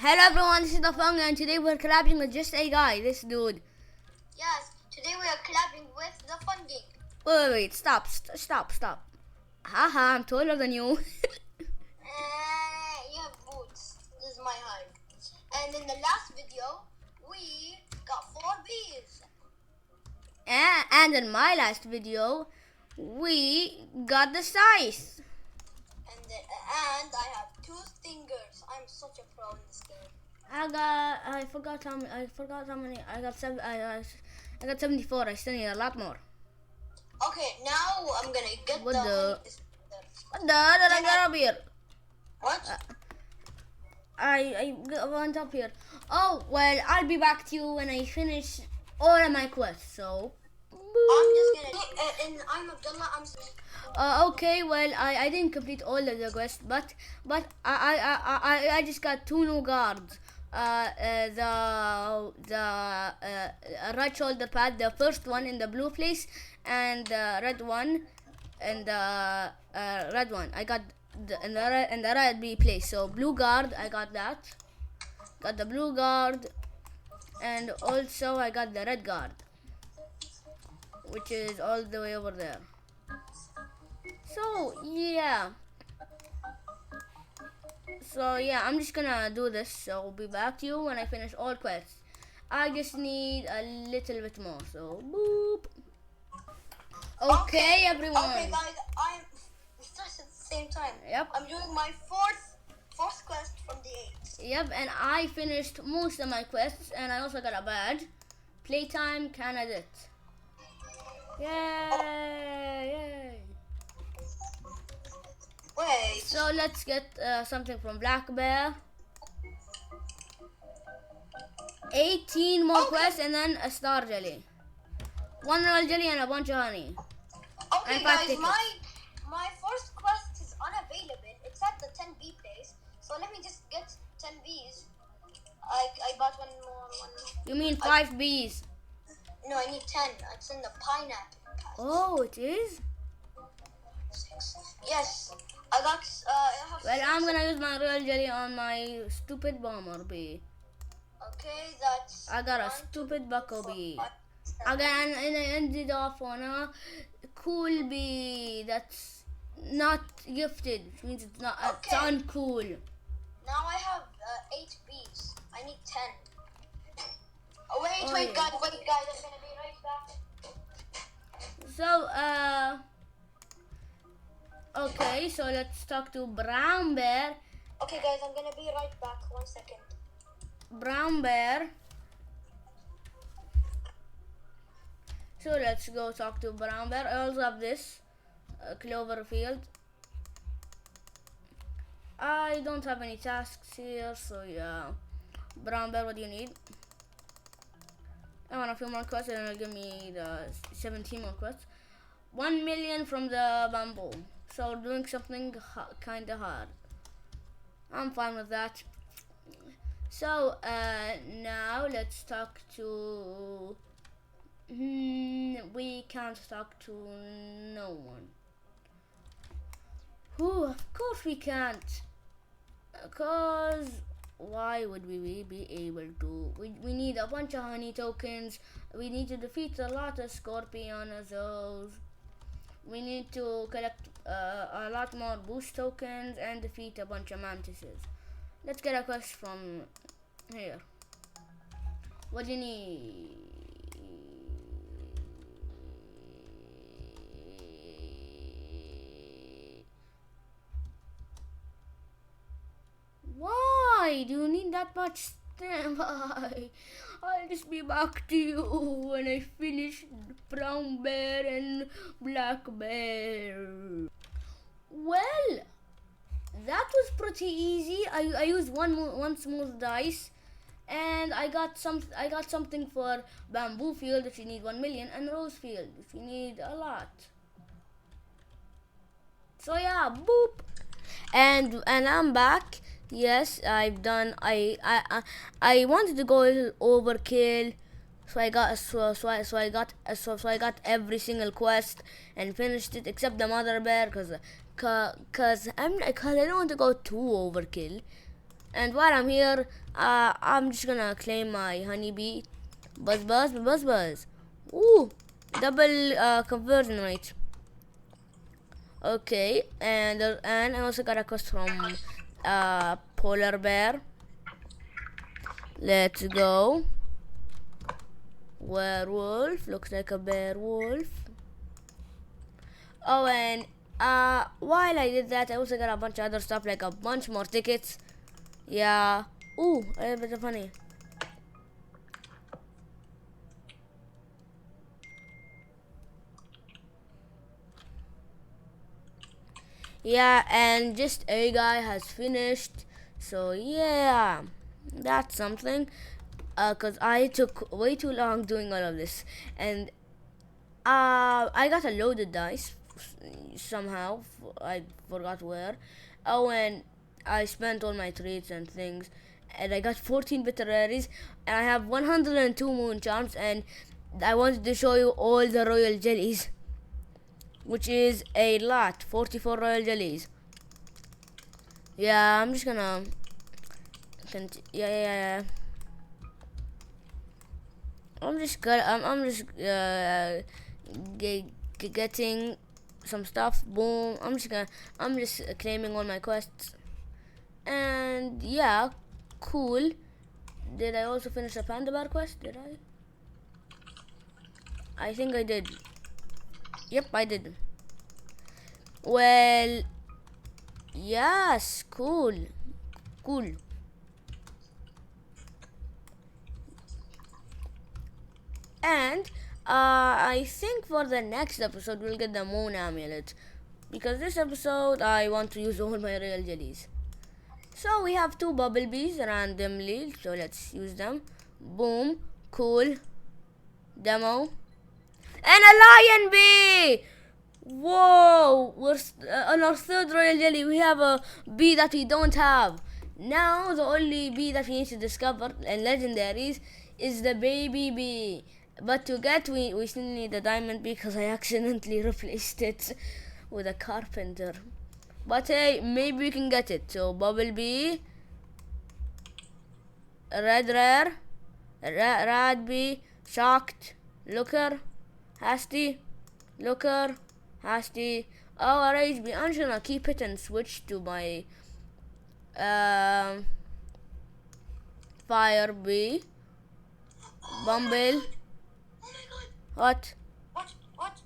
Hello everyone, this is the Fung and today we're collabing with just a guy, this dude. Yes, today we are collabing with the Fun Gang. Wait, stop. Haha, I'm taller than you. You have boots. This is my height. And in the last video, we got 4 bees. And in my last video, we got the size. And I have 2 stingers. I'm such a pro in this game. I forgot how many. I got 74. I still need a lot more. Okay, now I'm gonna get What the What did I get up here? What? I went up here. Oh, well, I'll be back to you when I finish all of my quests, so. I'm just gonna and I'm Abdullah. Okay, well, I didn't complete all of the quests, but I just got 2 new guards. The right shoulder pad, the first one in the blue place, and the red one, and the red one. I got in the red B place. So blue guard, I got that. Got the blue guard, and also I got the red guard, which is all the way over there. So yeah. I'm just gonna do this. So I'll be back to you when I finish all quests. I just need a little bit more. So boop. Okay, everyone. Okay, guys, we started at the same time. Yep. I'm doing my fourth quest from the 8. Yep, and I finished most of my quests, and I also got a badge. Playtime candidate. Yay! Wait. So let's get something from Black Bear. 18 more quests and then a star jelly. 1 royal jelly and a bunch of honey. Okay, and guys, tickets. my first quest is unavailable. It's at the 10B place. So let me just get 10 Bs. I bought one more. You mean 5 bees? No, I need 10. It's in the pineapple pass. Oh, it is? 6. Yes. I got, I have Well, 6. I'm gonna use my royal jelly on my stupid bomber bee. Okay, that's... I got a stupid buckle bee. Again, and I ended off on a cool bee that's not gifted, which means it's not, it's uncool. Now I have 8 bees. I need 10. Oh, wait, yeah. guys, I'm gonna be right back. So, okay, so let's talk to Brown Bear. Okay, guys, I'm gonna be right back. 1 second. Brown Bear. So let's go talk to Brown Bear. I also have this clover field. I don't have any tasks here, so yeah. Brown Bear, what do you need? I want a few more quests and it'll give me the 17 more quests. 1 million from the bamboo. So doing something kinda hard. I'm fine with that. So now let's talk to... we can't talk to no one. Of course we can't. Cause why would we be able to? We need a bunch of honey tokens. We need to defeat a lot of scorpionos. We need to collect a lot more boost tokens and defeat a bunch of mantises. Let's get a quest from here. What do you need? Why do you need that much standby? I'll just be back to you when I finish Brown Bear and Black Bear. Well, that was pretty easy. I used one smooth dice, and I got something for bamboo field if you need 1 million, and rose field if you need a lot. So yeah, boop, and I'm back. Yes, I've done. I wanted to go a little overkill, so I got every single quest and finished it except the mother bear, cause I don't want to go too overkill. And while I'm here, I'm just gonna claim my honeybee. Buzz, buzz, buzz, buzz. Ooh, double conversion rate. Okay, and I also got a quest from polar bear. Let's go. Werewolf, looks like a bear wolf. Oh, and while I did that, I also got a bunch of other stuff, like a bunch more tickets. Yeah. Ooh, a little bit of funny. Yeah, and just a guy has finished. So yeah, that's something. Cause I took way too long doing all of this, and I got a loaded dice somehow. I forgot where. Oh, and I spent all my treats and things, and I got 14 bitter berries, and I have 102 moon charms, and I wanted to show you all the royal jellies, which is a lot. 44 royal jellies. Yeah, I'm just gonna. Yeah. I'm just getting some stuff. Boom. I'm just claiming all my quests. And yeah, cool. Did I also finish a panda bear quest? Did I? I think I did. Yep, I did. Well, yes, cool. And I think for the next episode we'll get the moon amulet, because this episode I want to use all my real jellies. So we have two bumblebees randomly, so let's use them. Boom, cool. Demo. And a lion bee! Whoa! We're on our third royal jelly. We have a bee that we don't have. Now the only bee that we need to discover and legendaries is the baby bee. But to get, we still need a diamond bee, because I accidentally replaced it with a carpenter. But hey, maybe we can get it. So bumblebee, red rare, red bee, shocked, looker, hasty, looker, hasty. Oh, rage bee. I'm just gonna keep it and switch to my fire bee. Bumble. What? What?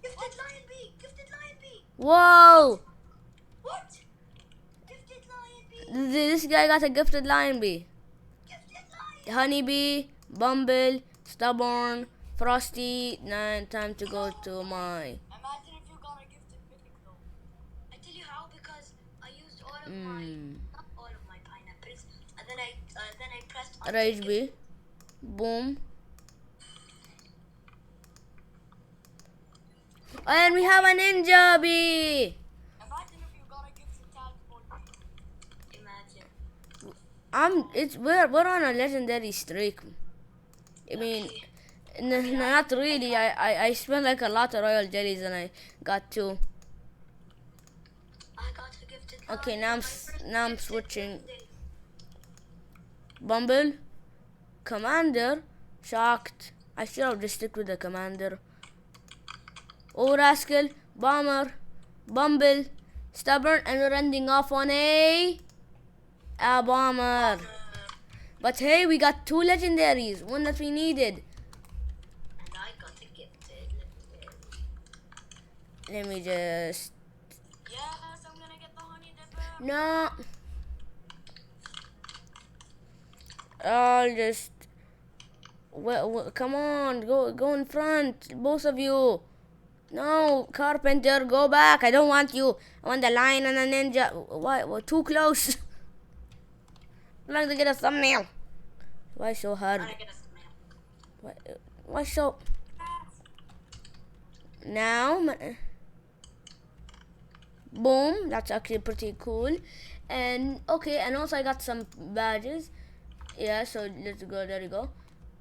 Gifted lion bee! Gifted lion bee! Whoa! What? Gifted lion bee! This guy got a gifted lion bee. Gifted lion! Honeybee, Bumble, Stubborn, Frosty. Now time to go to my. Imagine if you got a gifted mythic though. I tell you how, because I used all of my, not all of my pineapples, and then I pressed Rage bee. Boom. And we have a ninja bee. Imagine if you got a gifted tadpole bee. Imagine. We're on a legendary streak. I mean, not really. I spent like a lot of royal jellies and I got two. I got a gifted. Okay, now I'm switching. Bumble, Commander, shocked. I should have just stick with the Commander. Oh, rascal, Bomber, Bumble, Stubborn, and we're ending off on a Bomber. But hey, we got two legendaries, one that we needed. And I got a gifted legendary. Let me just. Yes, I'm gonna get the honey dipper. No. I'll just. Well, come on, go in front, both of you. No, Carpenter, go back. I don't want you. I want the lion and the ninja. Why? We're too close. I'm not gonna get a thumbnail. Why so hard? I'm gonna get a thumbnail. Why so? Now, boom. That's actually pretty cool. And okay, and also I got some badges. Yeah, so let's go. There you go.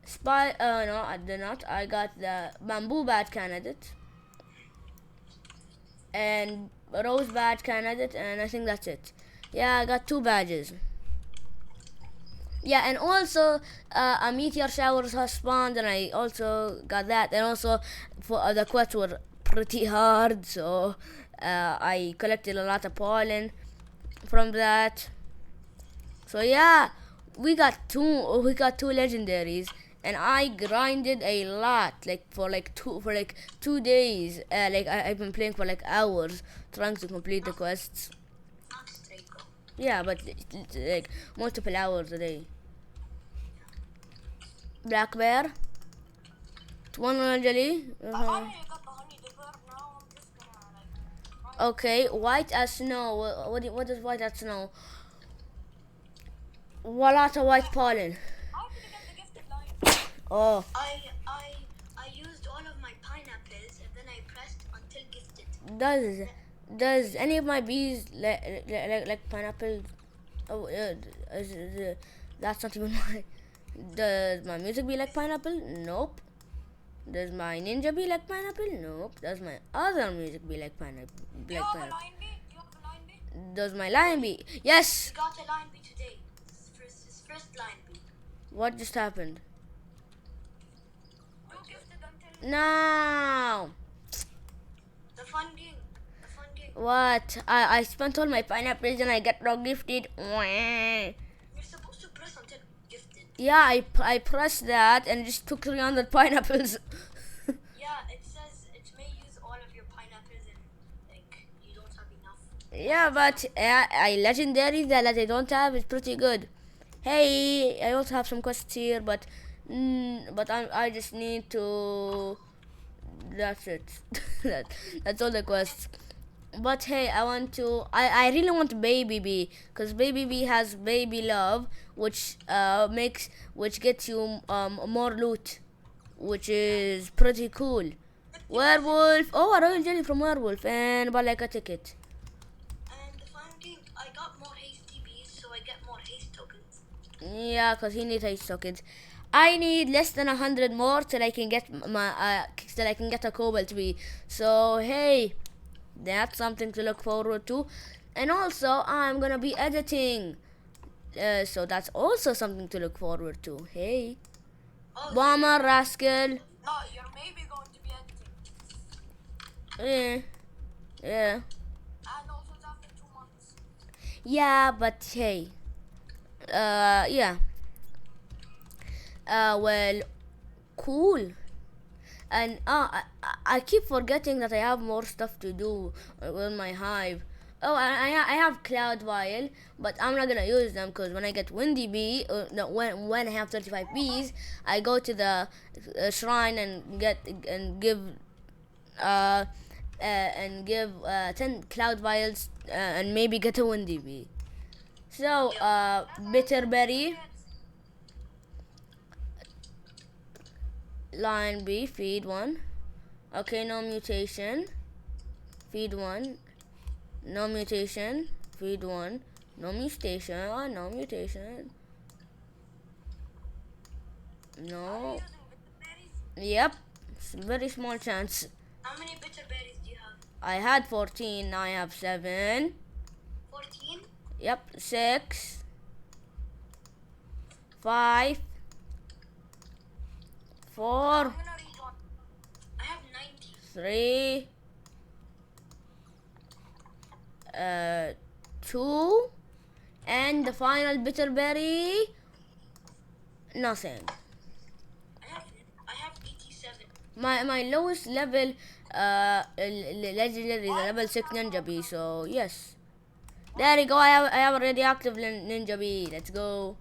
Spy. No, I did not. I got the bamboo badge candidate. And rose badge candidate, and I think that's it. Yeah, I got two badges. Yeah, and also a meteor showers has spawned, and I also got that. And also, for the quests were pretty hard, so I collected a lot of pollen from that. So yeah, we got two legendaries, and I grinded a lot, like for like 2 days. I've been playing for like hours trying to complete the quests. There you go. Yeah, but like multiple hours a day. Black bear, one jelly. I finally got the honey dipper. Now I'm just gonna like. Okay, white as snow. What is white as snow? A lot of white pollen. How did I get the gifted line? Oh, I used all of my pineapples and then I pressed until gifted. does does any of my bees like pineapple? Oh, that's not even my. Does my music be like pineapple? Nope. Does my ninja be like pineapple? Nope. Does my other music be like pineapple? Do you have a line bee? Do you have a line bee? Does my lion be? Yes. We got a line bee today. His first line bee. What just happened? You gifted until No. the fun game. The fun game. What? I spent all my pineapples and I got no gifted. You're supposed to press until gifted. Yeah, I pressed that and just took 300 pineapples. Yeah, it says it may use all of your pineapples and like you don't have enough. Yeah, but I legendary that I don't have is pretty good. Hey, I also have some quests here, but I just need to. That's it. That's all the quests. But hey, I really want baby bee, because baby bee has baby love, which which gets you more loot, which is pretty cool. Werewolf. Oh, a royal jelly from werewolf, and but like a ticket. And the fun game, I got more hasty bees, so I get more haste tokens. Yeah, cause he needs haste tokens. I need less than 100 more till I can get a cobalt bee. So hey, that's something to look forward to. And also, I'm gonna be editing. So that's also something to look forward to. Hey, Oh, Bomber Rascal. no, you're maybe going to be editing. Yeah. And also it's after 2 months. Yeah, but hey. Yeah. Well, cool. And I keep forgetting that I have more stuff to do with my hive. Oh, I have cloud vial, but I'm not gonna use them because when I get windy bee, no, when I have 35 bees, I go to the shrine and give 10 cloud vials and maybe get a windy bee. So bitterberry, lion bee, feed one. Okay, no mutation. Feed one. No mutation. Feed one. No mutation. Oh, no mutation. No. Using bitter berries? Yep. It's a very small chance. How many bitter berries do you have? I had 14. Now I have 7. 14? Yep. 6. 5. 4. I'm gonna read one. I have 90. 3. 2. And the final bitterberry. Nothing. I have 87. My lowest level legendary is a level 6 ninja bee, so yes. There you go, I have a radioactive ninja bee. Let's go.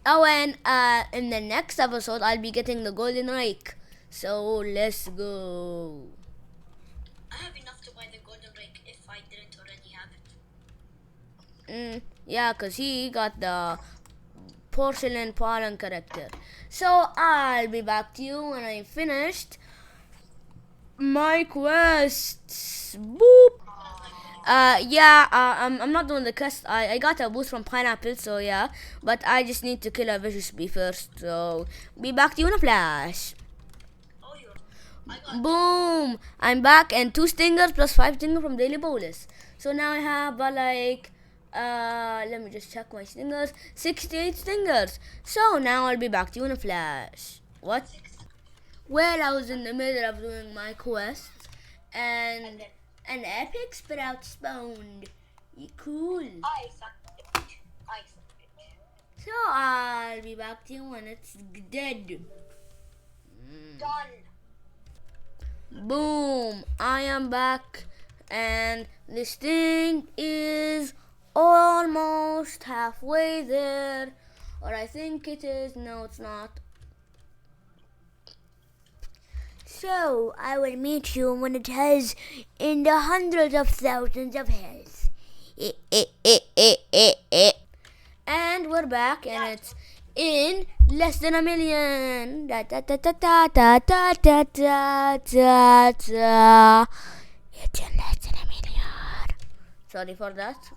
Oh, and in the next episode I'll be getting the golden rake. So let's go. I have enough to buy the golden rake if I didn't already have it. Yeah, cause he got the porcelain pollen character. So I'll be back to you when I finished my quests. Boop. I'm not doing the quest. I got a boost from pineapple, so yeah. But I just need to kill a vicious bee first. So be back to you in a flash. Oh, I got Boom! I'm back, and 2 stingers plus 5 stingers from daily bonus. So now I have like Let me just check my stingers. 68 stingers. So now I'll be back to you in a flash. What? Well, I was in the middle of doing my quest, and an epic sprout spawned. Cool. I found it. So I'll be back to you when it's dead. Done. Boom! I am back, and this thing is almost halfway there. Or I think it is. No, it's not. So I will meet you when it has in the hundreds of thousands of health. And we're back, and it's in less than a million. Da, da, da, da, da, da, da, da, da, da, da. It's in less than a million. Sorry for that.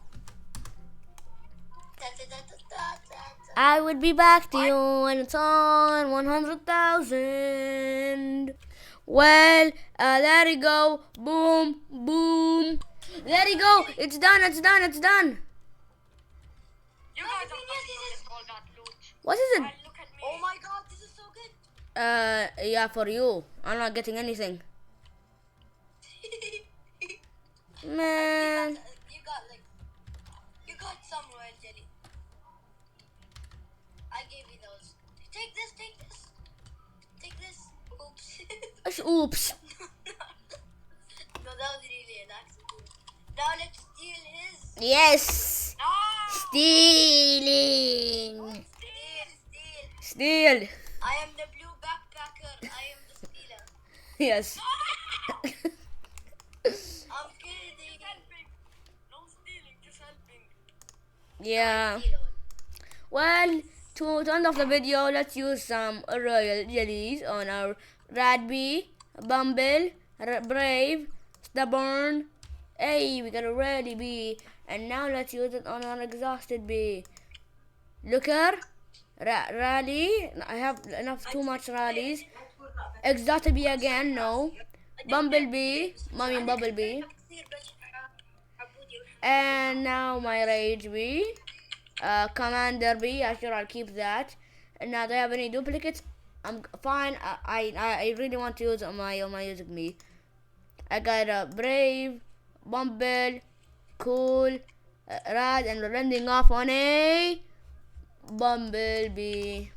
I would be back to you when it's on 100,000. Well, there you go. Boom, boom. There you go. It's done. It's done. It's done. You guys are fucking all that loot. What is it? Look at me. Oh my god, this is so good. Yeah, for you. I'm not getting anything. Man. You got some royal jelly. I gave you those. Take this. Oops. Oops. No, that was really an accident. Now let's steal his. Yes. No! Stealing. Steal. Steal. I am the blue backpacker. I am the stealer. Yes. I'm kidding. Helping. No stealing, just helping. Yeah. Well, to end off the video, let's use some royal jellies on our Rad Bee, Bumble, Brave, Stubborn. Hey, we got a Ready Bee. And now let's use it on our Exhausted Bee. Looker, Rally. I have too much rallies. Exhausted Bee again, no. Bumblebee, Bumblebee. And now my Rage Bee. Commander Bee, I'll keep that. And now do I have any duplicates? I'm fine. I really want to use my music Bee. I got a Brave, Bumble, Cool, Rad, and we're ending off on a Bumblebee.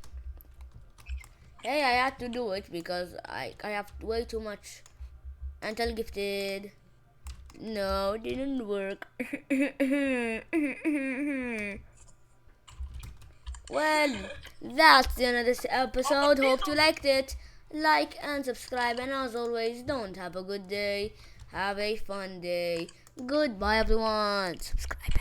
Hey, I had to do it because I have way too much. Until gifted. No, it didn't work. Well, that's the end of this episode. Hope you liked it. Like and subscribe, and as always, don't have a good day. Have a fun day. Goodbye, everyone. Subscribe.